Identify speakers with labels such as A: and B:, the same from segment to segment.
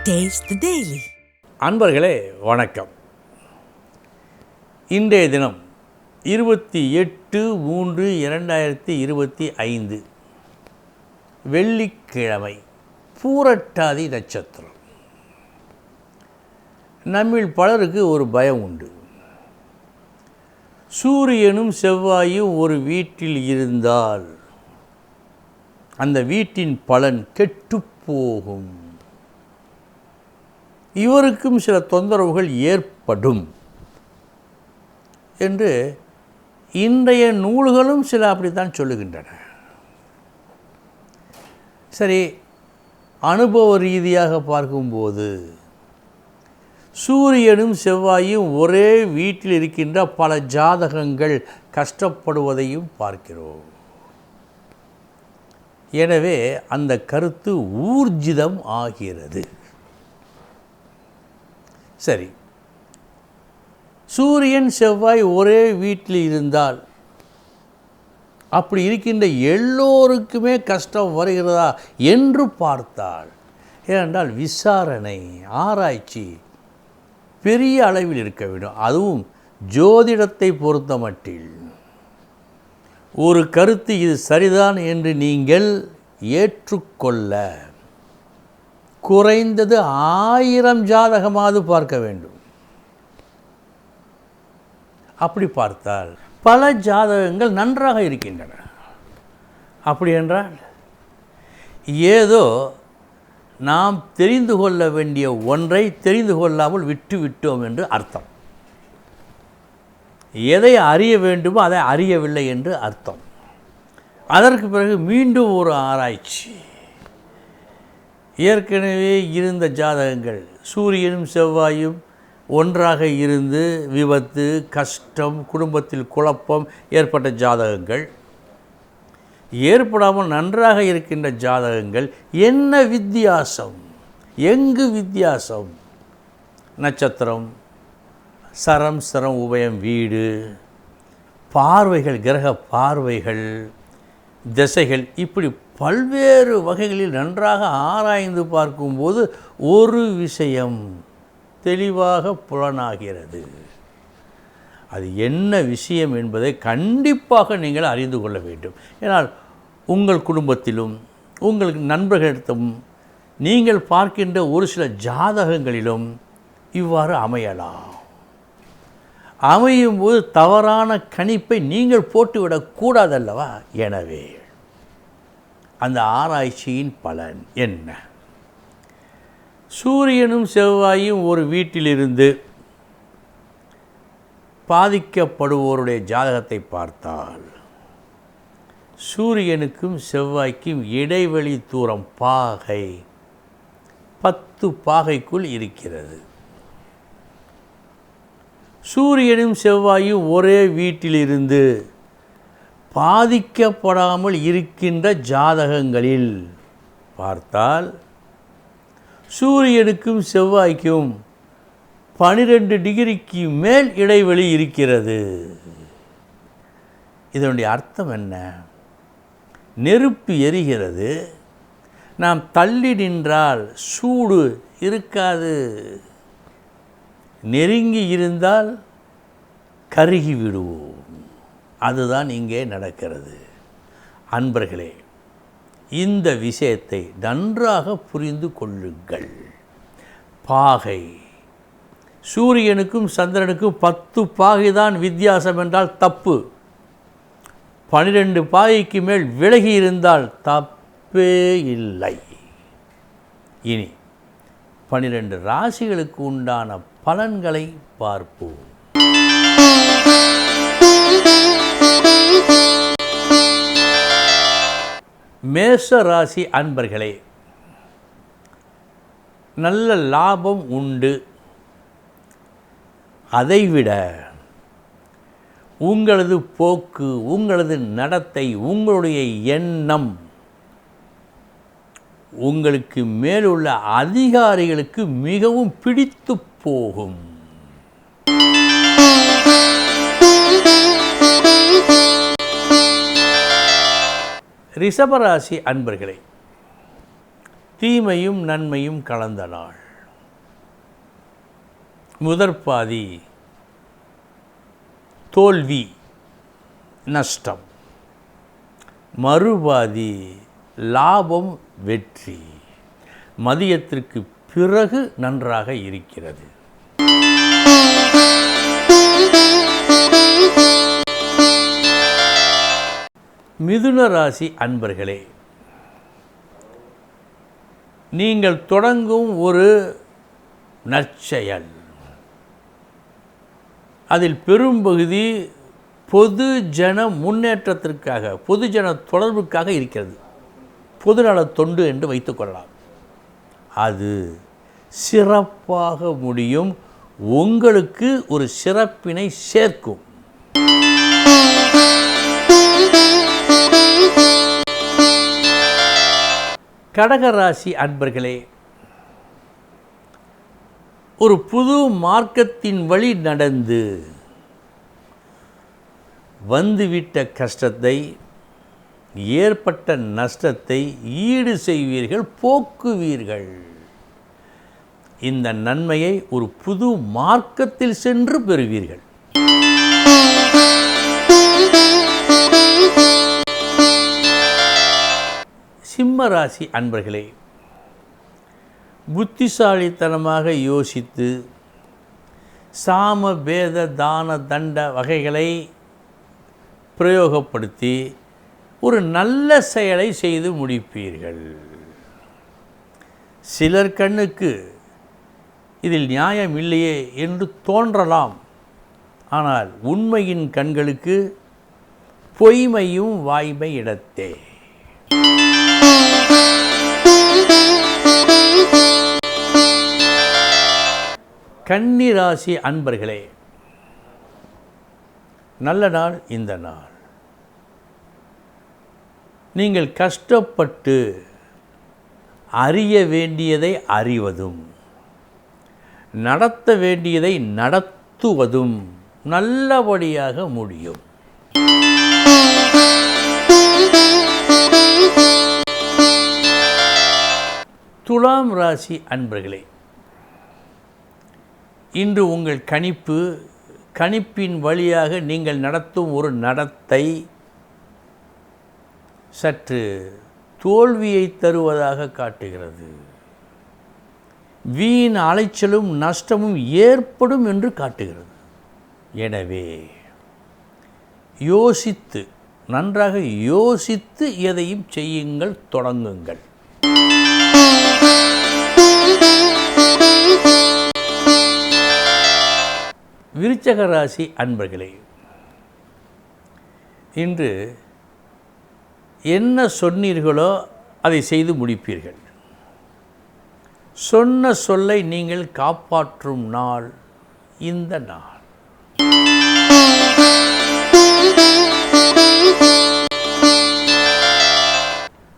A: Taste the Daily.
B: அன்பர்களே வணக்கம். இன்றைய தினம் 28/3/2025 வெள்ளிக்கிழமை, பூரட்டாதி நட்சத்திரம். நம்மில் பலருக்கு ஒரு பயம் உண்டு. சூரியனும் செவ்வாயும் ஒரு வீட்டில் இருந்தால் அந்த வீட்டின் பலன் கெட்டுப்போகும், இவருக்கும் சில தொந்தரவுகள் ஏற்படும் என்று இன்றைய நூல்களும் சில அப்படித்தான் சொல்லுகின்றன. சரி, அனுபவ ரீதியாக பார்க்கும்போது சூரியனும் செவ்வாயும் ஒரே வீட்டில் இருக்கின்ற பல ஜாதகங்கள் கஷ்டப்படுவதையும் பார்க்கிறோம். எனவே அந்த கருத்து ஊர்ஜிதம் ஆகிறது. சரி, சூரியன் செவ்வாய் ஒரே வீட்டில் இருந்தால் அப்படி இருக்கின்ற எல்லோருக்குமே கஷ்டம் வருகிறதா என்று பார்த்தால், ஏனென்றால் விசாரணை, ஆராய்ச்சி பெரிய அளவில் இருக்க வேண்டும். அதுவும் ஜோதிடத்தை பொறுத்த மட்டில் ஒரு கருத்து இது சரிதான் என்று நீங்கள் ஏற்றுக்கொள்ள குறைந்தது 1000 ஜாதகமாவது பார்க்க வேண்டும். அப்படி பார்த்தால் பல ஜாதகங்கள் நன்றாக இருக்கின்றன. அப்படி என்றால் ஏதோ நாம் தெரிந்து கொள்ள வேண்டிய ஒன்றை தெரிந்து கொள்ளாமல் விட்டு விட்டோம் என்று அர்த்தம். எதை அறிய வேண்டுமோ அதை அறியவில்லை என்று அர்த்தம். அதற்கு பிறகு மீண்டும் ஒரு ஆராய்ச்சி. ஏற்கனவே இருந்த ஜாதகங்கள், சூரியனும் செவ்வாயும் ஒன்றாக இருந்து விபத்து, கஷ்டம், குடும்பத்தில் குழப்பம் ஏற்பட்ட ஜாதகங்கள், ஏற்படாமல் நன்றாக இருக்கின்ற ஜாதகங்கள், என்ன வித்தியாசம், எங்கு வித்தியாசம்? நட்சத்திரம், சரம் சரம் உபயம் வீடு, பார்வைகள், கிரக பார்வைகள், திசைகள், இப்படி பல்வேறு வகைகளில் நன்றாக ஆராய்ந்து பார்க்கும்போது ஒரு விஷயம் தெளிவாக புலனாகிறது. அது என்ன விஷயம் என்பதை கண்டிப்பாக நீங்கள் அறிந்து கொள்ள வேண்டும். ஏன்னால் உங்கள் குடும்பத்திலும் உங்களுக்கு நண்பர்களிடத்தும் நீங்கள் பார்க்கின்ற ஒரு சில ஜாதகங்களிலும் இவ்வாறு அமையலாம். அமையும் போது தவறான கணிப்பை நீங்கள் போட்டுவிடக்கூடாதல்லவா? எனவே அந்த ஆராய்ச்சியின் பலன் என்ன? சூரியனும் செவ்வாயும் ஒரு வீட்டிலிருந்து பாதிக்கப்படுவோருடைய ஜாதகத்தை பார்த்தால் சூரியனுக்கும் செவ்வாய்க்கும் இடைவெளி தூரம் பாகை 10 பாகைக்குள் இருக்கிறது. சூரியனும் செவ்வாயும் ஒரே வீட்டிலிருந்து பாதிக்கப்படாமல் இருக்கின்ற ஜாதகங்களில் பார்த்தால் சூரியனுக்கும் செவ்வாய்க்கும் 12 டிகிரிக்கு மேல் இடைவெளி இருக்கிறது. இதனுடைய அர்த்தம் என்ன? நெருப்பு எரிகிறது, நாம் தள்ளி நின்றால் சூடு இருக்காது, நெருங்கி இருந்தால் கருகி விடுவோம். அதுதான் இங்கே நடக்கிறது. அன்பர்களே, இந்த விஷயத்தை நன்றாக புரிந்து கொள்ளுங்கள். பாகை, சூரியனுக்கும் சந்திரனுக்கும் 10 பாகை தான் வித்தியாசம் என்றால் தப்பு. 12 பாகைக்கு மேல் விலகி இருந்தால் தப்பே இல்லை. இனி 12 ராசிகளுக்கு உண்டான பலன்களை பார்ப்போம். மேஷ ராசி அன்பர்களே, நல்ல லாபம் உண்டு. அதைவிட உங்களது போக்கு, உங்களது நடத்தை, உங்களுடைய எண்ணம் உங்களுக்கு மேலுள்ள அதிகாரிகளுக்கு மிகவும் பிடித்து போகும். ரிஷபராசி அன்பர்களே, தீமையும் நன்மையும் கலந்த நாள். முதற்பாதி தோல்வி, நஷ்டம், மறுபாதி லாபம், வெற்றி. மதியத்திற்கு பிறகு நன்றாக இருக்கிறது. மிதுன ராசி அன்பர்களே, நீங்கள் தொடங்கும் ஒரு நற்செயல், அதில் பெரும்பகுதி பொதுஜன முன்னேற்றத்திற்காக, பொதுஜன தொடர்புக்காக இருக்கிறது. பொதுநல தொண்டு என்று வைத்துக்கொள்ளலாம். அது சிறப்பாக முடியும், உங்களுக்கு ஒரு சிறப்பினை சேர்க்கும். கடகராசி அன்பர்களே, ஒரு புது மார்க்கத்தின் வழி நடந்து வந்துவிட்ட கஷ்டத்தை, ஏற்பட்ட நஷ்டத்தை ஈடு செய்வீர்கள், போக்குவீர்கள். இந்த நன்மையை ஒரு புது மார்க்கத்தில் சென்று பெறுவீர்கள். சிம்ம ராசி அன்பர்களே, புத்திசாலித்தனமாக யோசித்து சாம பேத தான தண்ட வகைகளை பிரயோகப்படுத்தி ஒரு நல்ல செயலை செய்து முடிப்பீர்கள். சிலர் கண்ணுக்கு இதில் நியாயம் இல்லையே என்று தோன்றலாம். ஆனால் உண்மையின் கண்களுக்கு பொய்மையும் வாய்மை இடத்தே. கன்னிராசி அன்பர்களே, நல்ல நாள் இந்த நாள். நீங்கள் கஷ்டப்பட்டு அறிய வேண்டியதை அறிவதும், நடத்த வேண்டியதை நடத்துவதும் நல்லபடியாக முடியும். துலாம் ராசி அன்பர்களே, இன்று உங்கள் கணிப்பின் வழியாக நீங்கள் நடத்தும் ஒரு நடத்தை சற்று தோல்வியை தருவதாக காட்டுகிறது. வீண் அலைச்சலும் நஷ்டமும் ஏற்படும் என்று காட்டுகிறது. எனவே யோசித்து, நன்றாக யோசித்து எதையும் செய்யுங்கள், தொடங்குங்கள். விருச்சக ராசி அன்பர்களே, இன்று என்ன சொன்னீர்களோ அதை செய்து முடிப்பீர்கள். சொன்ன சொல்லை நீங்கள் காப்பாற்றும் நாள் இந்த நாள்.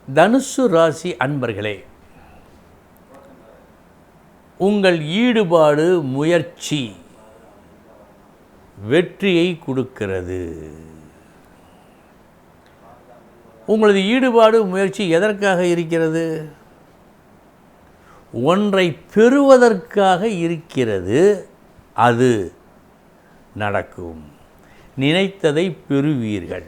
B: தனுசு ராசி அன்பர்களே, உங்கள் ஈடுபாடு, முயற்சி வெற்றியை கொடுக்கிறது. உங்களது ஈடுபாடு, முயற்சி எதற்காக இருக்கிறது? ஒன்றை பெறுவதற்காக இருக்கிறது. அது நடக்கும். நினைத்ததை பெறுவீர்கள்.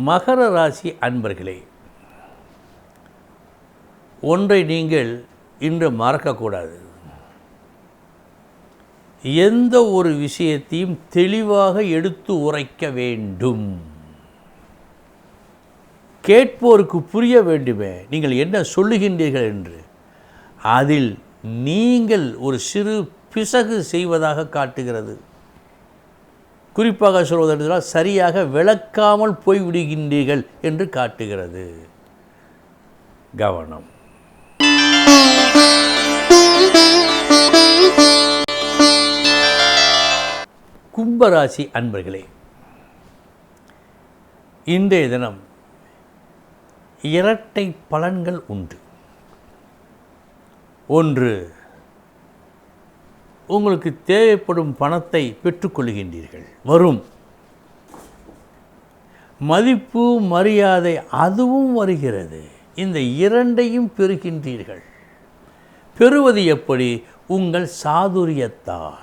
B: மகர ராசி அன்பர்களே, ஒன்றை நீங்கள் இன்று மறக்கக்கூடாது. எந்த ஒரு விஷயத்தையும் தெளிவாக எடுத்து உரைக்க வேண்டும். கேட்போருக்கு புரிய வேண்டுமே நீங்கள் என்ன சொல்லுகின்றீர்கள் என்று. அதில் நீங்கள் ஒரு சிறு பிசகு செய்வதாக காட்டுகிறது. குறிப்பாக சொல்வதென்றால் சரியாக விளக்காமல் போய்விடுகின்றீர்கள் என்று காட்டுகிறது. கவனம். கும்பராசி அன்பர்களே, இன்றைய தினம் இரட்டை பலன்கள் உண்டு. ஒன்று, உங்களுக்கு தேவைப்படும் பணத்தை பெற்றுக்கொள்கின்றீர்கள், வரும். மதிப்பு, மரியாதை அதுவும் வருகிறது. இந்த இரண்டையும் பெறுகின்றீர்கள். பெறுவது எப்படி? உங்கள் சாதுரியத்தால்.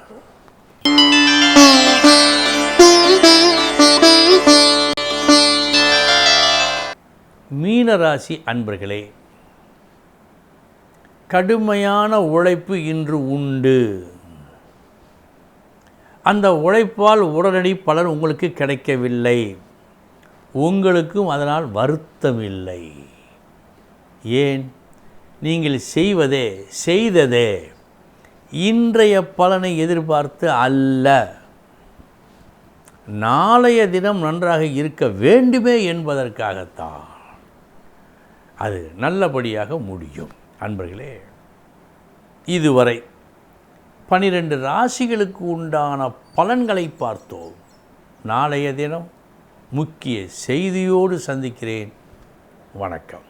B: மீனராசி அன்பர்களே, கடுமையான உழைப்பு இன்று உண்டு. அந்த உழைப்பால் உடனடி பலன் உங்களுக்கு கிடைக்கவில்லை. உங்களுக்கும் அதனால் வருத்தம் இல்லை. ஏன்? நீங்கள் செய்ததே இன்றைய பலனை எதிர்பார்த்து அல்ல, நாளைய தினம் நன்றாக இருக்க வேண்டுமே என்பதற்காகத்தான். அது நல்லபடியாக முடியும். அன்பர்களே, இதுவரை 12 ராசிகளுக்கு உண்டான பலன்களை பார்த்தோம். நாளைய தினம் முக்கிய செய்தியோடு சந்திக்கிறேன். வணக்கம்.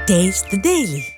A: Taste the Daily.